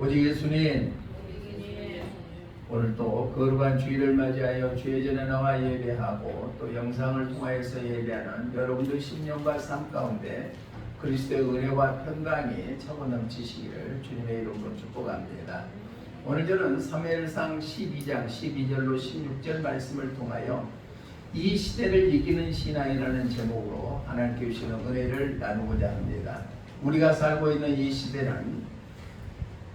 오직 예수님, 오늘 또 거룩한 주일을 맞이하여 주의 전에 나와 예배하고 또 영상을 통하여서 예배하는 여러분들 심령과 삶 가운데 그리스도의 은혜와 평강이 차고 넘치시기를 주님의 이름으로 축복합니다. 오늘 저는 사무엘상 12장 12절로 16절 말씀을 통하여 이 시대를 이기는 신앙이라는 제목으로 하나님께 주시는 은혜를 나누고자 합니다. 우리가 살고 있는 이 시대는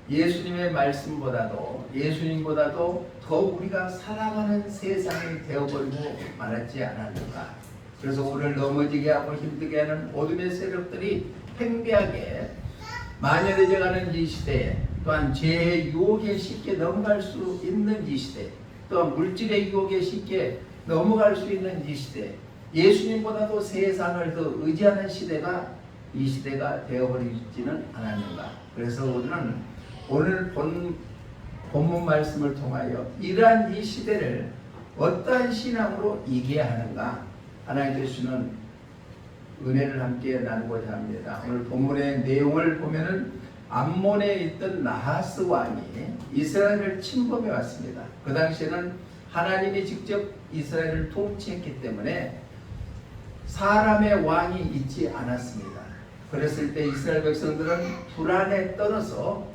예수님의 말씀보다도 예수님보다도 더 우리가 살아가는 세상이 되어버리고 말았지 않았는가. 그래서 우리를 넘어지게 하고 힘들게 하는 어둠의 세력들이 팽배하게 만연해져가는 이 시대에, 또한 죄의 유혹에 쉽게 넘어갈 수 있는 이 시대, 또한 물질의 유혹에 쉽게 넘어갈 수 있는 이 시대, 예수님보다도 세상을 더 의지하는 시대가 이 시대가 되어버리지는 않았는가. 그래서 우리는 오늘 본문 말씀을 통하여 이러한 이 시대를 어떠한 신앙으로 이겨야 하는가, 하나님께 주시는 은혜를 함께 나누고자 합니다. 오늘 본문의 내용을 보면은 암몬에 있던 나하스 왕이 이스라엘을 침범해 왔습니다. 그 당시에는 하나님이 직접 이스라엘을 통치했기 때문에 사람의 왕이 있지 않았습니다. 그랬을 때 이스라엘 백성들은 불안에 떨어서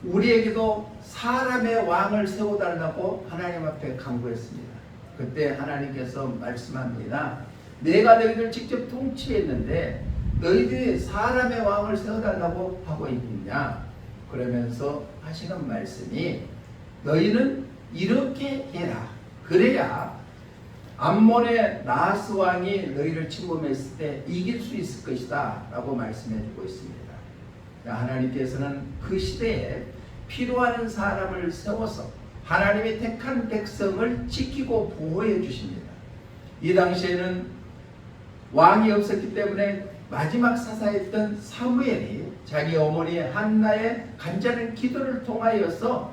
우리에게도 사람의 왕을 세워달라고 하나님 앞에 간구했습니다. 그때 하나님께서 말씀합니다. 내가 너희들 직접 통치했는데 너희들이 사람의 왕을 세워달라고 하고 있느냐. 그러면서 하시는 말씀이 너희는 이렇게 해라. 그래야 암몬의 나하스 왕이 너희를 침범했을 때 이길 수 있을 것이다 라고 말씀해 주고 있습니다. 하나님께서는 그 시대에 필요한 사람을 세워서 하나님이 택한 백성을 지키고 보호해 주십니다. 이 당시에는 왕이 없었기 때문에 마지막 사사였던 사무엘이 자기 어머니 한나의 간절한 기도를 통하여서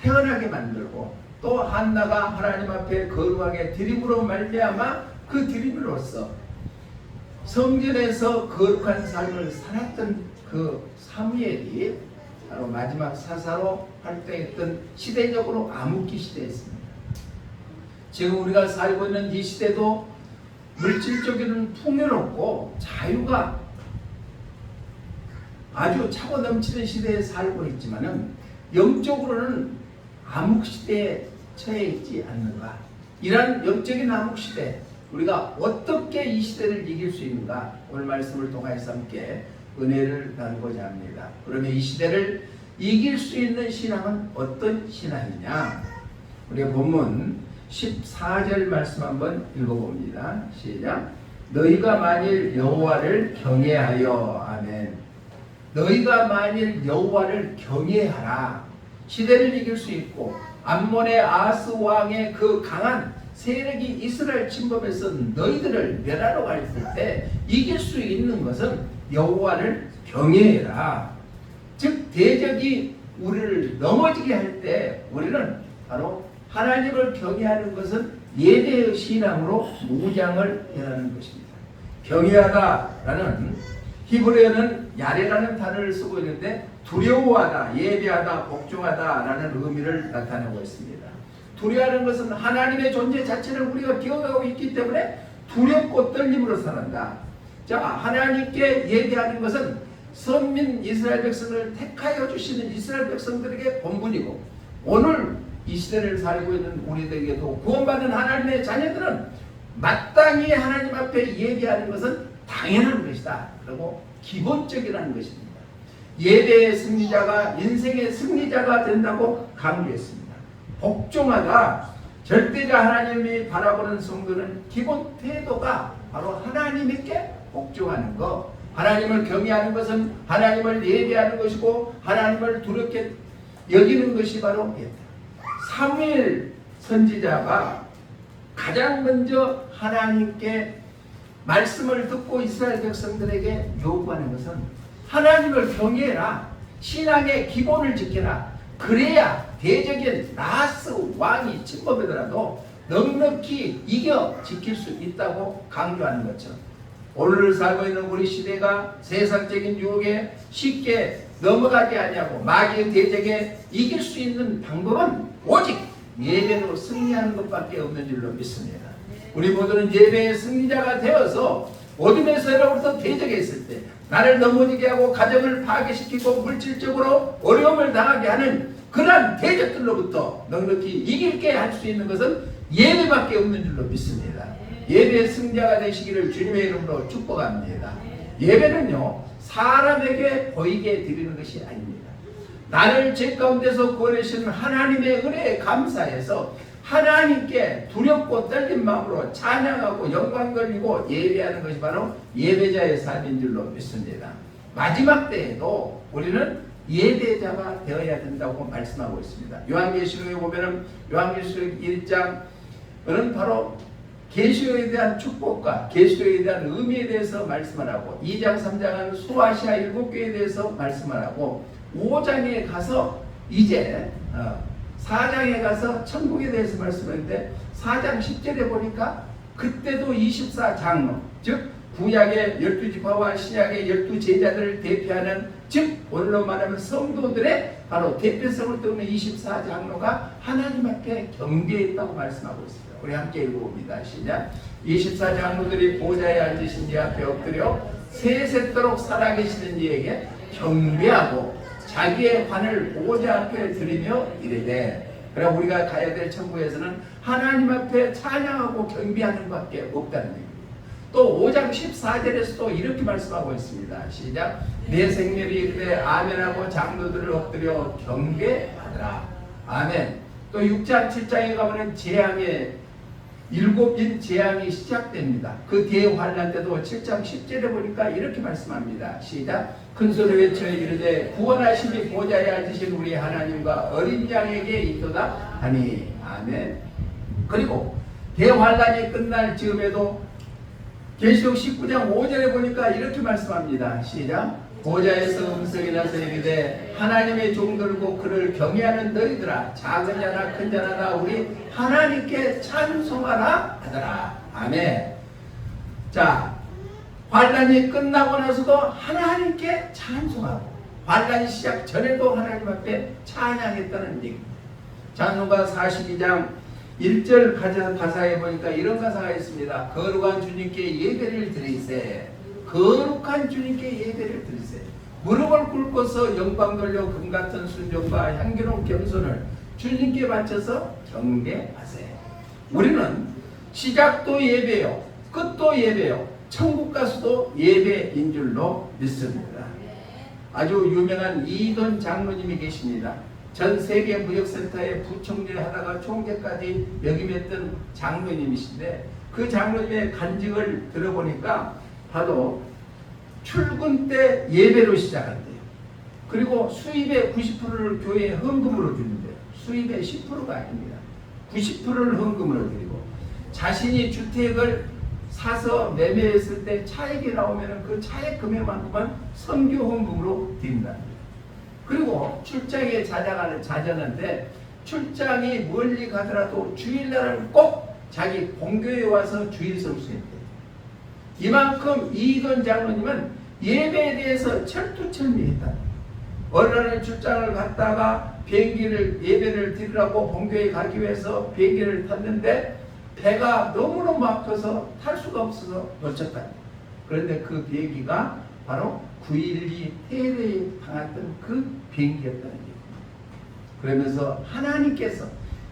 태어나게 만들고, 또 한나가 하나님 앞에 거룩하게 드림으로 말미암아 그 드림으로써 성전에서 거룩한 삶을 살았던 그 사무엘이 바로 마지막 사사로 활동했던 시대적으로 암흑기 시대였습니다. 지금 우리가 살고 있는 이 시대도 물질적으로는 풍요롭고 자유가 아주 차고 넘치는 시대에 살고 있지만은 영적으로는 암흑시대에 처해 있지 않는가. 이러한 영적인 암흑시대, 우리가 어떻게 이 시대를 이길 수 있는가, 오늘 말씀을 통해서 함께 은혜를 나누고자 합니다. 그러면 이 시대를 이길 수 있는 신앙은 어떤 신앙이냐. 우리 본문 14절 말씀 한번 읽어봅니다. 시작. 너희가 만일 여호와를 경외하여, 아멘. 너희가 만일 여호와를 경외하라. 시대를 이길 수 있고, 암몬의 아하스 왕의 그 강한 세력이 이스라엘 침범해서 너희들을 멸하러 갈 때 이길 수 있는 것은 여호와를 경외해라. 즉 대적이 우리를 넘어지게 할 때 우리는 바로 하나님을 경외하는 것은 예배의 신앙으로 무장을 해라는 것입니다. 경외하다라는 히브리어는 야레라는 단어를 쓰고 있는데 두려워하다, 예배하다, 복종하다라는 의미를 나타내고 있습니다. 두려워하는 것은 하나님의 존재 자체를 우리가 기억하고 있기 때문에 두렵고 떨림으로 살았다. 자, 하나님께 예배하는 것은 선민 이스라엘 백성을 택하여 주시는 이스라엘 백성들에게 본분이고, 오늘 이 시대를 살고 있는 우리들에게도 구원받은 하나님의 자녀들은 마땅히 하나님 앞에 예배하는 것은 당연한 것이다. 그리고 기본적이라는 것입니다. 예배의 승리자가 인생의 승리자가 된다고 강조했습니다. 복종하다, 절대자 하나님이 바라보는 성도는 기본 태도가 바로 하나님께 복종하는 것, 하나님을 경외하는 것은 하나님을 예배하는 것이고 하나님을 두렵게 여기는 것이 바로 사무엘 선지자가 가장 먼저 하나님께 말씀을 듣고 이스라엘 백성들에게 요구하는 것은 하나님을 경외해라. 신앙의 기본을 지켜라. 그래야 대적인 나하스 왕이 침범하더라도 넉넉히 이겨 지킬 수 있다고 강조하는 것처럼, 오늘 살고 있는 우리 시대가 세상적인 유혹에 쉽게 넘어가지 않냐고 마귀의 대적에 이길 수 있는 방법은 오직 예배로 승리하는 것밖에 없는 줄로 믿습니다. 우리 모두는 예배의 승리자가 되어서 어둠에서로부터 대적에 있을 때 나를 넘어지게 하고 가정을 파괴시키고 물질적으로 어려움을 당하게 하는 그러한 대적들로부터 넉넉히 이길게 할 수 있는 것은 예배밖에 없는 줄로 믿습니다. 예배의 승자가 되시기를 주님의 이름으로 축복합니다. 예배는요 사람에게 보이게 드리는 것이 아닙니다. 나를 죄 가운데서 구원하시는 하나님의 은혜에 감사해서 하나님께 두렵고 떨린 마음으로 찬양하고 영광 돌리고 예배하는 것이 바로 예배자의 삶인 줄로 믿습니다. 마지막 때에도 우리는 예배자가 되어야 된다고 말씀하고 있습니다. 요한계시록에 보면은 요한계시록 1장은 바로 계시록에 대한 축복과 계시록에 대한 의미에 대해서 말씀을 하고 2장 3장은 소아시아 7교회에 대해서 말씀을 하고 5장에 가서 이제 4장에 가서 천국에 대해서 말씀하는데 4장 10절에 보니까 그때도 24장로 즉 구약의 12지파와 신약의 12제자들을 대표하는 즉 오늘로 말하면 성도들의 바로 대표성을 떠오르는 24장로가 하나님 앞에 경배했다고 말씀하고 있습니다. 우리 함께 읽어봅니다. 시작. 24장로들이 보좌에 앉으신 이 앞에 엎드려 세세토록 살아계시는 이에게 경배하고 자기의 관을 보좌 앞에 드리며 이르되 그럼 우리가 가야 될 천국에서는 하나님 앞에 찬양하고 경배하는 것밖에 없다는 얘기입니다. 또 5장 14절에서도 이렇게 말씀하고 있습니다. 시작. 내 생멸이 이르되 아멘하고 장로들을 엎드려 경배하더라. 아멘. 또 6장 7장에 가보면 재앙의 7인 재앙이 시작됩니다. 그 대환란 때도 7장 10절에 보니까 이렇게 말씀합니다. 시작. 큰소리 외쳐 이르되 구원하심이 보좌에 앉으신 우리 하나님과 어린 양에게 있도다 하니 아멘. 그리고 대환란이 끝날 즈음에도 계시록 19장 5절에 보니까 이렇게 말씀합니다. 시작. 보좌에서 음성이 나서 이르되 하나님의 종들고 그를 경외하는 너희들아 작은 자나 큰 자나 다 우리 하나님께 찬송하라 하더라. 아멘. 자, 환란이 끝나고 나서도 하나님께 찬송하고 환란이 시작 전에도 하나님 앞에 찬양했다는 얘기입니다. 찬송가 42장 1절 가사에 보니까 이런 가사가 있습니다. 거룩한 주님께 예배를 드리세. 거룩한 주님께 예배를 드리세. 무릎을 꿇고서 영광 돌려 금같은 순종과 향기로운 겸손을 주님께 바쳐서 경배하세. 우리는 시작도 예배요 끝도 예배요 천국 가서도 예배인 줄로 믿습니다. 아주 유명한 이돈 장로님이 계십니다. 전 세계 무역센터의 부총재 하다가 총재까지 역임했던 장로님이신데 그 장로님의 간증을 들어보니까 바로 출근 때 예배로 시작한대요. 그리고 수입의 90%를 교회에 헌금으로 주는데요. 수입의 10%가 아닙니다. 90%를 헌금으로 드리고 자신이 주택을 사서 매매했을 때 차익이 나오면 그 차익 금액만큼은 선교 헌금으로 드린답니다. 그리고 출장에 자전한데 출장이 멀리 가더라도 주일날은 꼭 자기 본교에 와서 주일 성수했대요. 이만큼 이돈 장로님은 예배에 대해서 철두철미했다. 어느 날 출장을 갔다가 예배를 드리라고 본교에 가기 위해서 비행기를 탔는데 배가 너무너무 아파서 탈 수가 없어서 놓쳤다. 그런데 그 비행기가 바로 9.12 테러에 당했던 그 비행기였다는 얘기입니다. 그러면서 하나님께서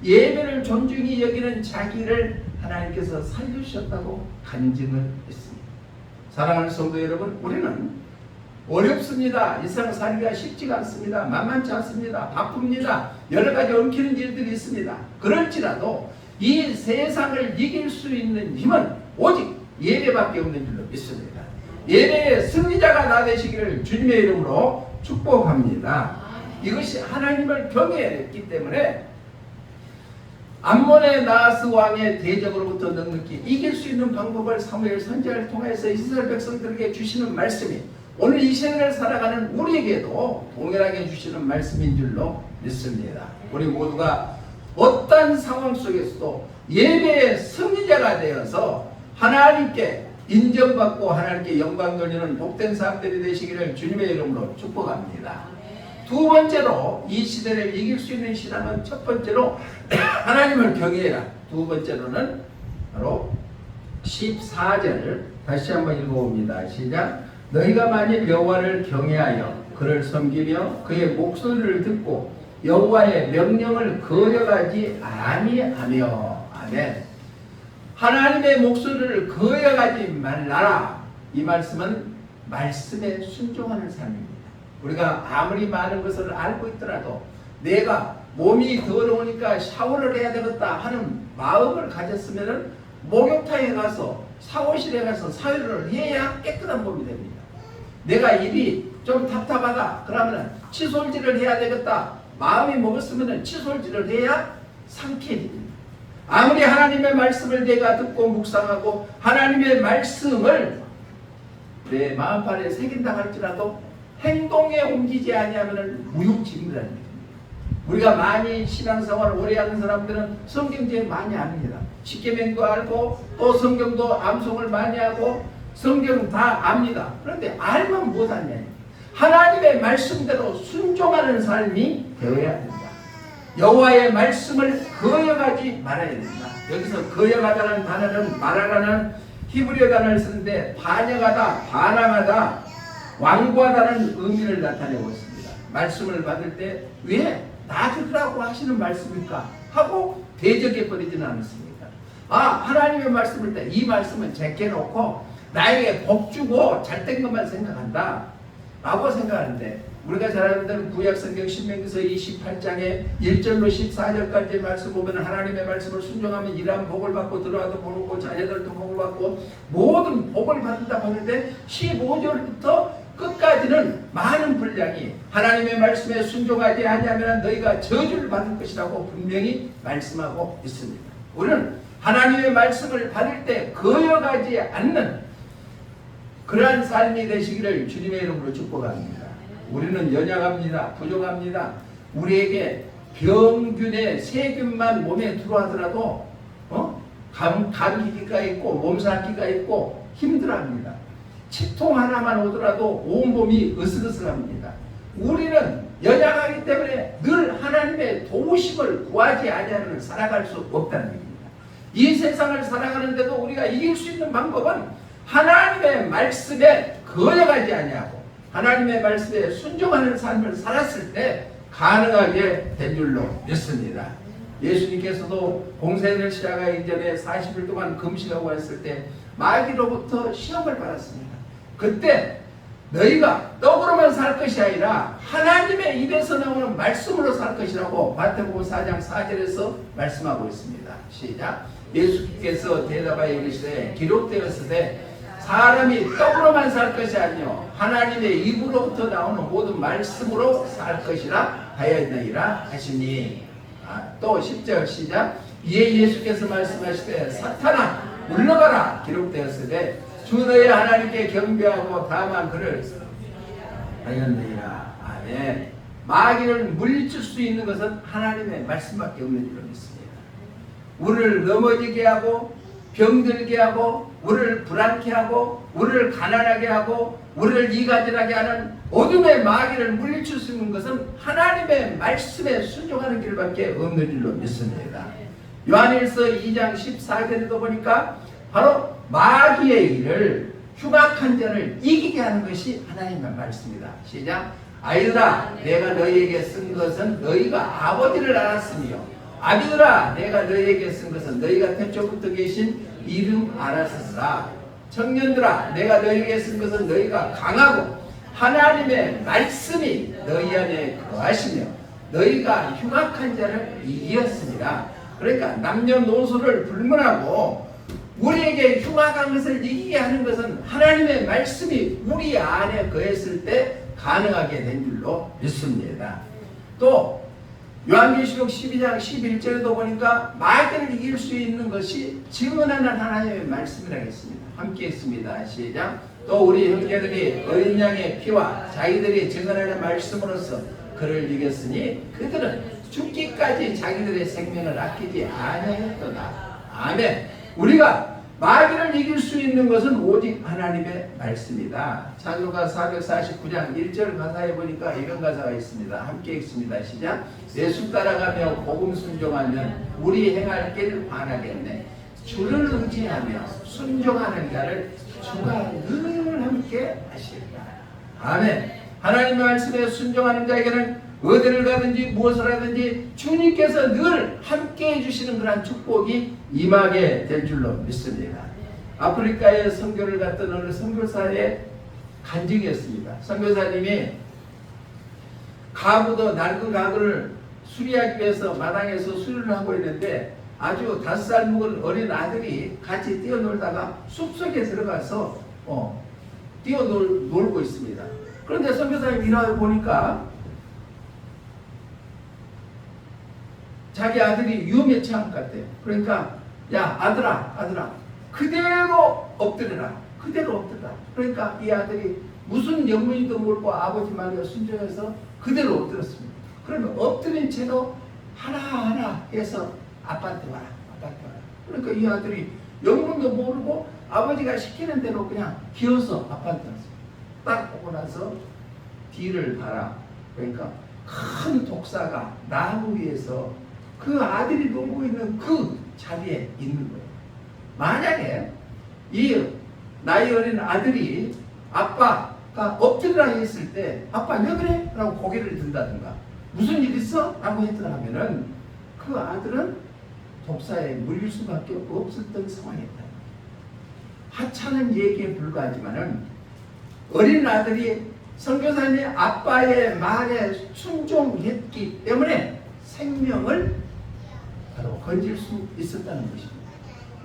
예배를 존중히 여기는 자기를 하나님께서 살려주셨다고 간증을 했습니다. 사랑하는 성도 여러분, 우리는 어렵습니다. 이 세상 살기가 쉽지가 않습니다. 만만치 않습니다. 바쁩니다. 여러 가지 엉키는 일들이 있습니다. 그럴지라도 이 세상을 이길 수 있는 힘은 오직 예배밖에 없는 줄로 믿습니다. 예배의 승리자가 나 되시기를 주님의 이름으로 축복합니다. 이것이 하나님을 경외했기 때문에 암몬의 나하스 왕의 대적으로부터 넉넉히 이길 수 있는 방법을 사무엘 선지자를 통해서 이스라엘 백성들에게 주시는 말씀이 오늘 이 세상을 살아가는 우리에게도 동일하게 주시는 말씀인 줄로 믿습니다. 우리 모두가 어떤 상황 속에서도 예배의 승리자가 되어서 하나님께 인정받고 하나님께 영광 돌리는 복된 사람들이 되시기를 주님의 이름으로 축복합니다. 두 번째로 이 시대를 이길 수 있는 신앙은 첫 번째로 하나님을 경외해라. 두 번째로는 바로 14절 다시 한번 읽어봅니다. 시작. 너희가 만일 여호와를 경외하여 그를 섬기며 그의 목소리를 듣고 여호와의 명령을 거역하지 아니하며. 아멘. 하나님의 목소리를 거역하지 말라라. 이 말씀은 말씀에 순종하는 삶입니다. 우리가 아무리 많은 것을 알고 있더라도 내가 몸이 더러우니까 샤워를 해야 되겠다 하는 마음을 가졌으면 목욕탕에 가서 샤워실에 가서 샤워를 해야 깨끗한 몸이 됩니다. 내가 입이 좀 답답하다 그러면 칫솔질을 해야 되겠다 마음이 먹었으면 칫솔질을 해야 상쾌해집니다. 아무리 하나님의 말씀을 내가 듣고 묵상하고 하나님의 말씀을 내 마음판에 새긴다 할지라도 행동에 옮기지 아니하면 무용지물이라는 겁니다. 우리가 많이 신앙생활을 오래 하는 사람들은 성경제 많이 압니다. 십계명도 알고 또 성경도 암송을 많이 하고 성경 다 압니다. 그런데 알면 못하냐. 하나님의 말씀대로 순종하는 삶이 되어야 된다. 여호와의 말씀을 거역하지 말아야 된다. 여기서 거역하다는 단어는 말하라는 히브리어 단어를 쓰는데 반역하다, 반항하다, 완고하다는 의미를 나타내고 있습니다. 말씀을 받을 때 왜 나 들으라고 하시는 말씀입니까? 하고 대적해버리지는 않습니까? 하나님의 말씀을 때 이 말씀은 제껴놓고 나에게 복 주고 잘된 것만 생각한다 라고 생각하는데 우리가 잘 아는 구약성경 신명기서 28장에 1절로 14절까지의 말씀 보면 하나님의 말씀을 순종하면 이러한 복을 받고 들어와도 복을 받고 자녀들도 복을 받고 모든 복을 받는다고 하는데 15절부터 끝까지는 많은 분량이 하나님의 말씀에 순종하지 아니하면 너희가 저주를 받을 것이라고 분명히 말씀하고 있습니다. 우리는 하나님의 말씀을 받을 때 거역하지 않는 그러한 삶이 되시기를 주님의 이름으로 축복합니다. 우리는 연약합니다. 부족합니다. 우리에게 병균의 세균만 몸에 들어가더라도 감기기가 있고 몸살기가 있고 힘들어합니다. 치통 하나만 오더라도 온몸이 으슬으슬합니다. 우리는 연약하기 때문에 늘 하나님의 도우심을 구하지 아니하면 살아갈 수 없다는 얘기입니다. 이 세상을 살아가는데도 우리가 이길 수 있는 방법은 하나님의 말씀에 거역하지 아니하고 하나님의 말씀에 순종하는 삶을 살았을 때 가능하게 된 줄로 믿습니다. 예수님께서도 공생을 시작하기 전에 40일 동안 금식하고 했을 때 마귀로부터 시험을 받았습니다. 그때 너희가 떡으로만 살 것이 아니라 하나님의 입에서 나오는 말씀으로 살 것이라고 마태복음 4장 4절에서 말씀하고 있습니다. 시작. 예수께서 대답하여 이르시되 기록되었으되 사람이 떡으로만 살 것이 아니요 하나님의 입으로부터 나오는 모든 말씀으로 살 것이라 하였느니라 하시니. 또 10절 시작. 이에 예수께서 말씀하시되 사탄아 물러가라 기록되었으되 주 너의 하나님께 경배하고 다만 그를 하였느니라. 아멘. 마귀를 물리칠 수 있는 것은 하나님의 말씀밖에 없는 줄로 믿습니다. 우리를 넘어지게 하고 병들게 하고 우리를 불안케 하고 우리를 가난하게 하고 우리를 이가질하게 하는 어둠의 마귀를 물리칠 수 있는 것은 하나님의 말씀에 순종하는 길밖에 없는 줄로 믿습니다. 요한일서 2장 14절에도 보니까 바로 마귀의 일을 흉악한 자를 이기게 하는 것이 하나님의 말씀이다. 시작. 아이들아 내가 너희에게 쓴 것은 너희가 아버지를 알았으며 아비들아 내가 너희에게 쓴 것은 너희가 태초부터 계신 이름 알았으라. 청년들아 내가 너희에게 쓴 것은 너희가 강하고 하나님의 말씀이 너희 안에 거하시며 너희가 흉악한 자를 이기었습니다. 그러니까 남녀노소를 불문하고 우리에게 흉악한 것을 이기게 하는 것은 하나님의 말씀이 우리 안에 거했을 때 가능하게 된 줄로 믿습니다. 또 요한계시록 12장 11절에도 보니까 마귀를 이길 수 있는 것이 증언하는 하나님의 말씀이라고 했습니다. 함께 했습니다. 시작. 또 우리 형제들이 어린 양의 피와 자기들이 증언하는 말씀으로써 그를 이겼으니 그들은 죽기까지 자기들의 생명을 아끼지 아니하였도다. 아멘. 우리가 마귀를 이길 수 있는 것은 오직 하나님의 말씀이다. 찬송가 449장 1절 가사에 보니까 이런 가사가 있습니다. 함께 읽습니다. 시작. 예수 따라가며 복음 순종하면 우리 행할 길 환하겠네. 주를 의지하며 순종하는 자를 주가 늘 함께 하시리라. 아멘. 하나님의 말씀에 순종하는 자에게는 어디를 가든지 무엇을 하든지 주님께서 늘 함께 해주시는 그런 축복이 임하게 될 줄로 믿습니다. 아프리카에 선교를 갔던 어느 선교사의 간증이었습니다. 선교사님이 가구도 낡은 가구를 수리하기 위해서 마당에서 수리를 하고 있는데 아주 5살 먹은 어린 아들이 같이 뛰어놀다가 숲속에 들어가서 뛰어놀고 있습니다. 그런데 선교사님이 일하다 보니까 자기 아들이 위험에 처한 것 같아요. 그러니까 야 아들아 그대로 엎드려라. 그러니까 이 아들이 무슨 영문인도 모르고 아버지 말에 순종해서 그대로 엎드렸습니다. 그러면 엎드린 채로 하나하나 해서 아빠한테 와라. 그러니까 이 아들이 영문도 모르고 아버지가 시키는 대로 그냥 기어서 아빠한테 왔어요. 딱 보고 나서 뒤를 봐라. 그러니까 큰 독사가 나무 위에서 그 아들이 놀고 있는 그 자리에 있는 거예요. 만약에 이 나이 어린 아들이 아빠가 엎드리라 했을 때 아빠 왜 그래? 라고 고개를 든다든가 무슨 일 있어? 라고 했더라 하면은 그 아들은 독사에 물릴 수밖에 없었던 상황이었다. 하찮은 얘기에 불과하지만은 어린 아들이 선교사님의 아빠의 말에 순종했기 때문에 생명을 바로 건질 수 있었다는 것입니다.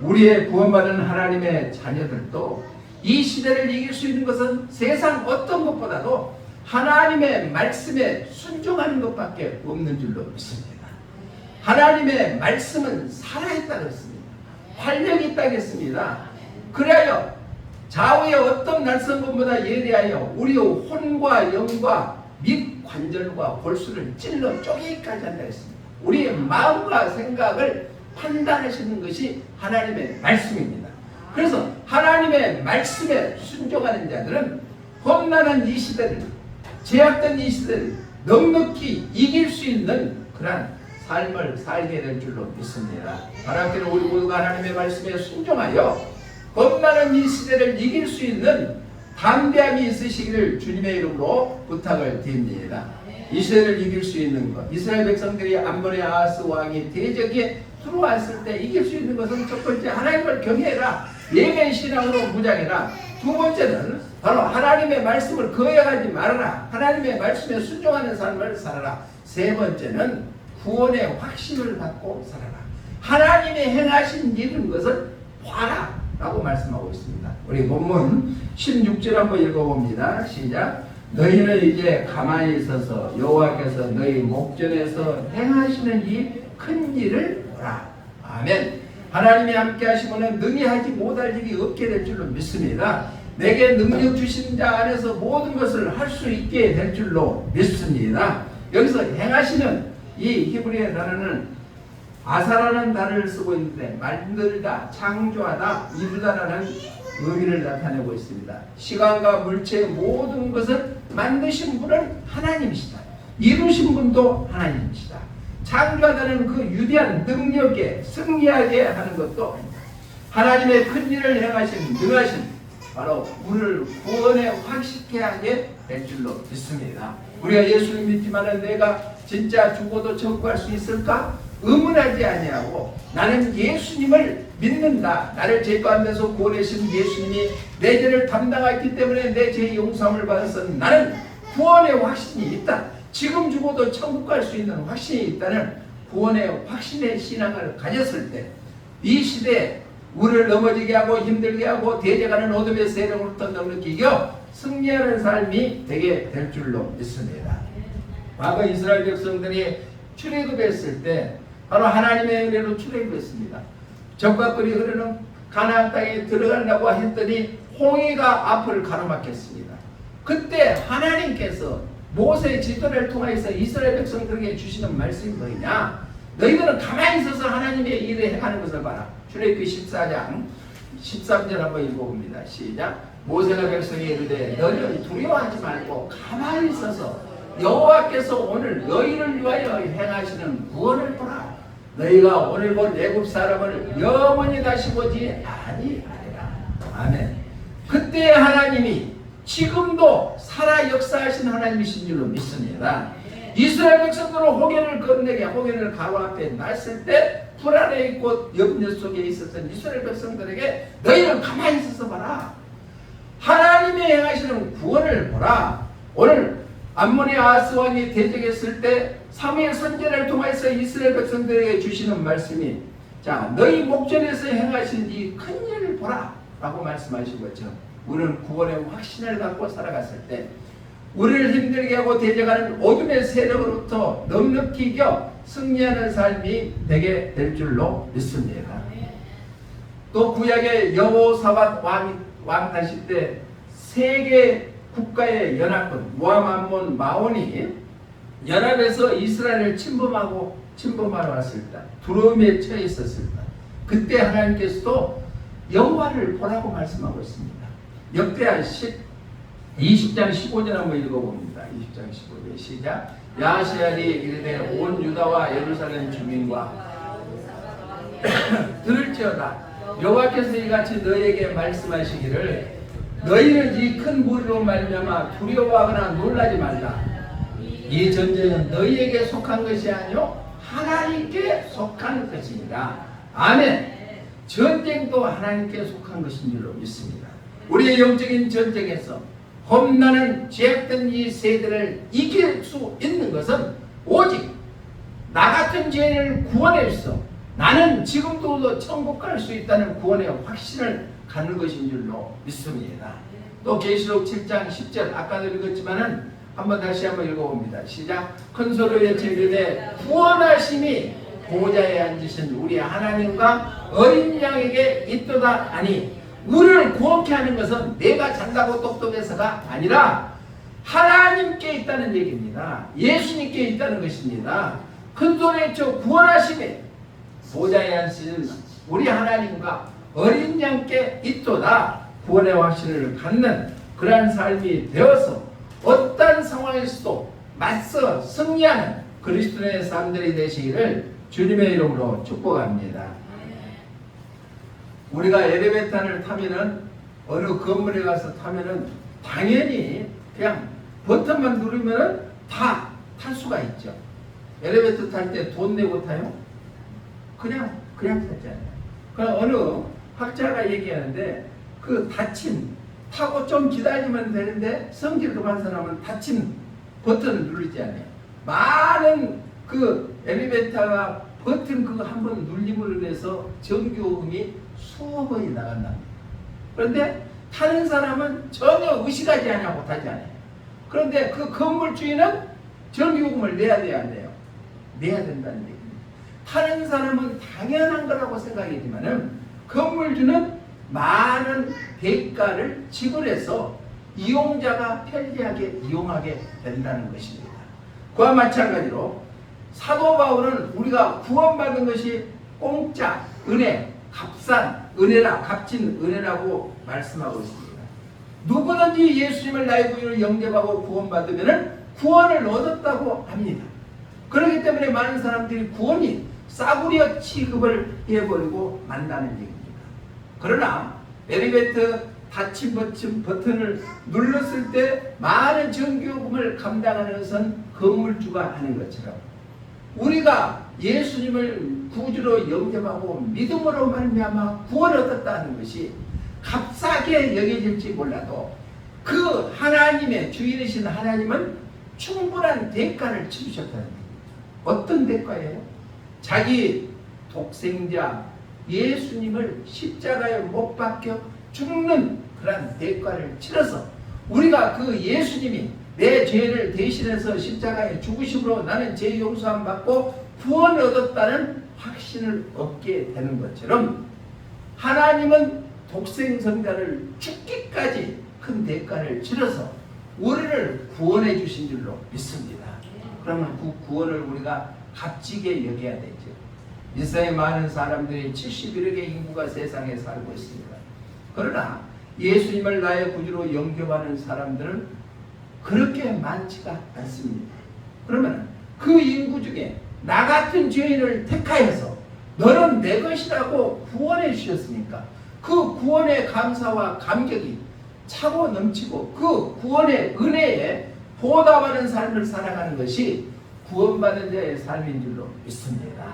우리의 구원받은 하나님의 자녀들도 이 시대를 이길 수 있는 것은 세상 어떤 것보다도 하나님의 말씀에 순종하는 것밖에 없는 줄로 믿습니다. 하나님의 말씀은 살아있다 그랬습니다. 활력이 있다 그랬습니다. 그래야 좌우의 어떤 낯선것보다 예리하여 우리의 혼과 영과 및 관절과 골수를 찔러 쪼개기까지 한다 했습니다. 우리의 마음과 생각을 판단하시는 것이 하나님의 말씀입니다. 그래서 하나님의 말씀에 순종하는 자들은 험난한 이 시대를, 제약된 이 시대를 넉넉히 이길 수 있는 그러한 삶을 살게 될 줄로 믿습니다. 바람기는 우리 모두가 하나님의 말씀에 순종하여 험난한 이 시대를 이길 수 있는 담대함이 있으시기를 주님의 이름으로 부탁을 드립니다. 이 시대를 이길 수 있는 것, 이스라엘 백성들이 암몬의 아하스 왕이 대적에 들어왔을 때 이길 수 있는 것은 첫 번째 하나님을 경외해라. 예배 신앙으로 무장해라. 두 번째는 바로 하나님의 말씀을 거역하지 말아라. 하나님의 말씀에 순종하는 삶을 살아라. 세 번째는 구원의 확신을 갖고 살아라. 하나님이 행하신 일인 것을 봐라 라고 말씀하고 있습니다. 우리 본문 16절 한번 읽어봅니다. 시작. 너희는 이제 가만히 있어서 여호와께서 너희 목전에서 행하시는 이 큰 일을 보라. 아멘. 하나님이 함께 하시면 능히 하지 못할 일이 없게 될 줄로 믿습니다. 내게 능력 주신 자 안에서 모든 것을 할 수 있게 될 줄로 믿습니다. 여기서 행하시는 이 히브리어 단어는 아사라는 단어를 쓰고 있는데 만들다, 창조하다, 이루다라는 의미를 나타내고 있습니다. 시간과 물체의 모든 것을 만드신 분은 하나님이시다. 이루신 분도 하나님이시다. 창조하다는 그 위대한 능력에 승리하게 하는 것도 하나님의 큰 일을 행하신 능하신 바로 우리를 구원에 확실하게 하게 될 줄로 믿습니다. 우리가 예수를 믿지만은 내가 진짜 죽어도 천국 갈 수 있을까? 의문하지 아니하고 나는 예수님을 믿는다. 나를 죄 가운데서 구원하신 예수님이 내 죄를 담당했기 때문에 내 죄의 용서함을 받아서 나는 구원의 확신이 있다. 지금 죽어도 천국 갈 수 있는 확신이 있다는 구원의 확신의 신앙을 가졌을 때 이 시대에 우리를 넘어지게 하고 힘들게 하고 대적하는 어둠의 세력으로부터 넉넉히 이겨 승리하는 삶이 되게 될 줄로 믿습니다. 과거 이스라엘 백성들이 출애굽했을 때 바로 하나님의 은혜로 출애굽했습니다. 적과 꿀이 흐르는 가나안 땅에 들어가려고 했더니 홍해가 앞을 가로막혔습니다. 그때 하나님께서 모세의 지도를 통해서 이스라엘 백성들에게 주시는 말씀이 뭐냐? 너희들은 가만히 있어서 하나님의 일을 행하는 것을 봐라. 출애굽기 14장 13절 한번 읽어봅니다. 시작. 모세가 백성에 이르되 너희는 두려워하지 말고 가만히 있어서 여호와께서 오늘 너희를 위하여 행하시는 구원을 보라. 너희가 오늘 본 애굽 사람을 영원히 다시 보지 아니하리라. 아멘. 그때 하나님이 지금도 살아 역사하신 하나님이신 줄로 믿습니다. 이스라엘 백성들은 호gen을 건너게 호gen을 가로 앞에 놨을 때 불안에 있고 염려 속에 있었던 이스라엘 백성들에게 너희는 가만히 있어서 봐라. 하나님이 행하시는 구원을 보라. 오늘 암몬의 아하스 왕이 대적했을 때 사무엘 선지자를 통해서 이스라엘 백성들에게 주시는 말씀이 자 너희 목전에서 행하신 이 큰 일을 보라 라고 말씀하신 것처럼 우리는 구원의 확신을 갖고 살아갔을 때 우리를 힘들게 하고 대적하는 어둠의 세력으로부터 넉넉히 이겨 승리하는 삶이 되게 될 줄로 믿습니다. 또 구약의 여호사밧 왕 다시 때 세계 국가의 연합군 모압, 암몬, 마온이 연합해서 이스라엘을 침범하러 왔을 때 두려움에 처해 있었을 때 그때 하나님께서도 여호와를 보라고 말씀하고 있습니다. 역대하 20장 15절 한번 읽어봅니다. 20장 15절 시작. 야하시엘이 이르되 온 유다와 예루살렘 주민과 들을지어다. 여호와께서 이같이 너희에게 말씀하시기를 너희는 이 큰 무리로 말미암아 두려워하거나 놀라지 말라. 이 전쟁은 너희에게 속한 것이 아니요 하나님께 속한 것입니다. 아멘. 전쟁도 하나님께 속한 것인 줄로 믿습니다. 우리의 영적인 전쟁에서 험난한 죄악된 이 세대를 이길 수 있는 것은 오직 나 같은 죄인을 구원해 주소. 나는 지금도 천국 갈 수 있다는 구원의 확신을 갖는 것인 줄로 믿습니다. 또 계시록 7장 10절 아까도 읽었지만은 한번 다시 한번 읽어봅니다. 시작. 큰 소리로 제기되 구원하심이 보좌에 앉으신 우리 하나님과 어린 양에게 있도다 하니 우리를 구원케 하는 것은 내가 잘나고 똑똑해서가 아니라 하나님께 있다는 얘기입니다. 예수님께 있다는 것입니다. 큰 소리에 쳐 구원하심에 보좌에 앉으신 우리 하나님과 어린 양께 있도다. 구원의 확신을 갖는 그러한 삶이 되어서 어떤 상황에서도 맞서 승리하는 그리스도의 삶들이 되시기를 주님의 이름으로 축복합니다. 우리가 엘리베이터를 타면은 어느 건물에 가서 타면은 당연히 그냥 버튼만 누르면은 다 탈 수가 있죠. 엘리베이터 탈 때 돈 내고 타요? 그냥 탔잖아요. 그럼 어느 학자가 얘기하는데 그 타고 좀 기다리면 되는데 성질 급한 사람은 닫힌 버튼을 누르지 않아요. 많은 그 엘리베이터가 버튼 그거 한번 눌림으로 해서 전기요금이 수억 원이 나간다. 그런데 타는 사람은 전혀 의식하지 않고 타지 않아요. 그런데 그 건물 주인은 전기요금을 내야 돼요, 안 돼요? 내야 된다는 얘기입니다. 타는 사람은 당연한 거라고 생각이지만은 건물주는 많은 대가를 지불해서 이용자가 편리하게 이용하게 된다는 것입니다. 그와 마찬가지로 사도 바울은 우리가 구원받은 것이 공짜, 은혜, 값싼 은혜라, 값진 은혜라고 말씀하고 있습니다. 누구든지 예수님을 나의 구주로 영접하고 구원받으면 구원을 얻었다고 합니다. 그렇기 때문에 많은 사람들이 구원이 싸구려 취급을 해버리고 만다는 얘기입니다. 그러나 엘리베이터 닫힌 버튼을 눌렀을 때 많은 전기요금을 감당하는 것은 건물주가 하는 것처럼 우리가 예수님을 구주로 영접하고 믿음으로 말미암아 구원을 얻었다는 것이 값싸게 여겨질지 몰라도 그 하나님의 주인이신 하나님은 충분한 대가를 치르셨다는 겁니다. 어떤 대가예요? 자기 독생자 예수님을 십자가에 못 박혀 죽는 그런 대가를 치러서 우리가 그 예수님이 내 죄를 대신해서 십자가에 죽으심으로 나는 죄 용서함 받고 구원을 얻었다는 확신을 얻게 되는 것처럼 하나님은 독생성자를 죽기까지 큰 대가를 치러서 우리를 구원해 주신 줄로 믿습니다. 그러면 그 구원을 우리가 값지게 여겨야 되죠. 이 세상에 많은 사람들이 71억의 인구가 세상에 살고 있습니다. 그러나 예수님을 나의 구주로 영접하는 사람들은 그렇게 많지가 않습니다. 그러면 그 인구 중에 나 같은 죄인을 택하여서 너는 내 것이라고 구원해 주셨으니까 그 구원의 감사와 감격이 차고 넘치고 그 구원의 은혜에 보답하는 삶을 살아가는 것이 구원받은 자의 삶인 줄로 믿습니다.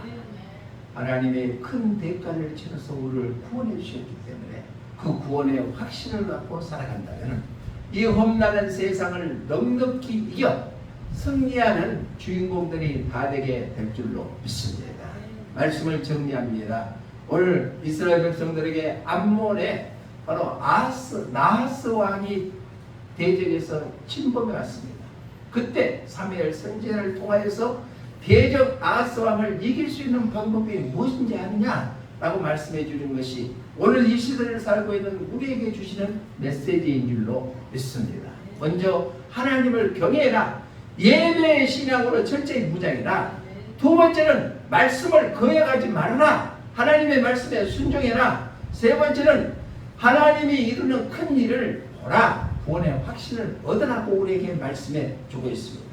하나님의 큰 대가를 치러서 우리를 구원해 주셨기 때문에 그 구원의 확신을 갖고 살아간다면 이 험난한 세상을 넉넉히 이겨 승리하는 주인공들이 다 되게 될 줄로 믿습니다. 말씀을 정리합니다. 오늘 이스라엘 백성들에게 암몬의 바로 나하스 왕이 대적에서 침범해 왔습니다. 그때 사무엘 선지자를 통하여서 대적 아하스 왕을 이길 수 있는 방법이 무엇인지 아느냐라고 말씀해 주는 것이 오늘 이 시대를 살고 있는 우리에게 주시는 메시지인 줄로 믿습니다. 먼저 하나님을 경외해라. 예배의 신앙으로 철저히 무장해라. 두 번째는 말씀을 거역하지 말아라. 하나님의 말씀에 순종해라. 세 번째는 하나님이 이루는 큰 일을 보라. 구원의 확신을 얻으라고 우리에게 말씀해 주고 있습니다.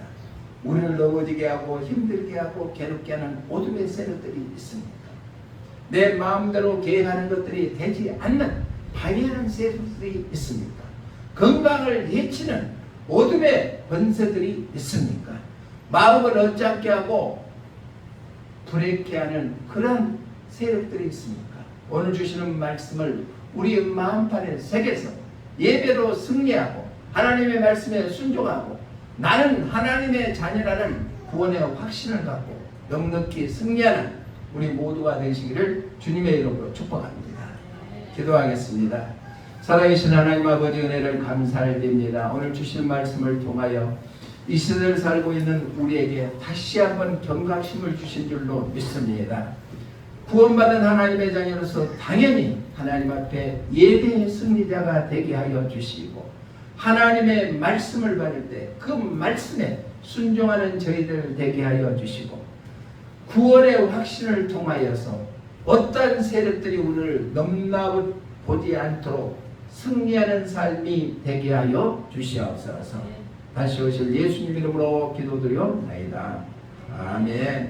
우리를 넘어지게 하고 힘들게 하고 괴롭게 하는 어둠의 세력들이 있습니다. 내 마음대로 계획하는 것들이 되지 않는 방해하는 세력들이 있습니까? 건강을 해치는 어둠의 번세들이 있습니까? 마음을 어찌않게 하고 불행케 하는 그런 세력들이 있습니까? 오늘 주시는 말씀을 우리의 마음판에 새겨서 예배로 승리하고 하나님의 말씀에 순종하고 나는 하나님의 자녀라는 구원의 확신을 갖고 넉넉히 승리하는 우리 모두가 되시기를 주님의 이름으로 축복합니다. 기도하겠습니다. 살아계신 하나님 아버지 은혜를 감사드립니다. 오늘 주신 말씀을 통하여 이 시대를 살고 있는 우리에게 다시 한번 경각심을 주신 줄로 믿습니다. 구원받은 하나님의 자녀로서 당연히 하나님 앞에 예배의 승리자가 되게 하여 주시고 하나님의 말씀을 받을 때 그 말씀에 순종하는 저희들 되게 하여 주시고 구원의 확신을 통하여서 어떤 세력들이 우리를 넘나보지 않도록 승리하는 삶이 되게 하여 주시옵소서. 다시 오실 예수님 이름으로 기도드리옵나이다. 아멘.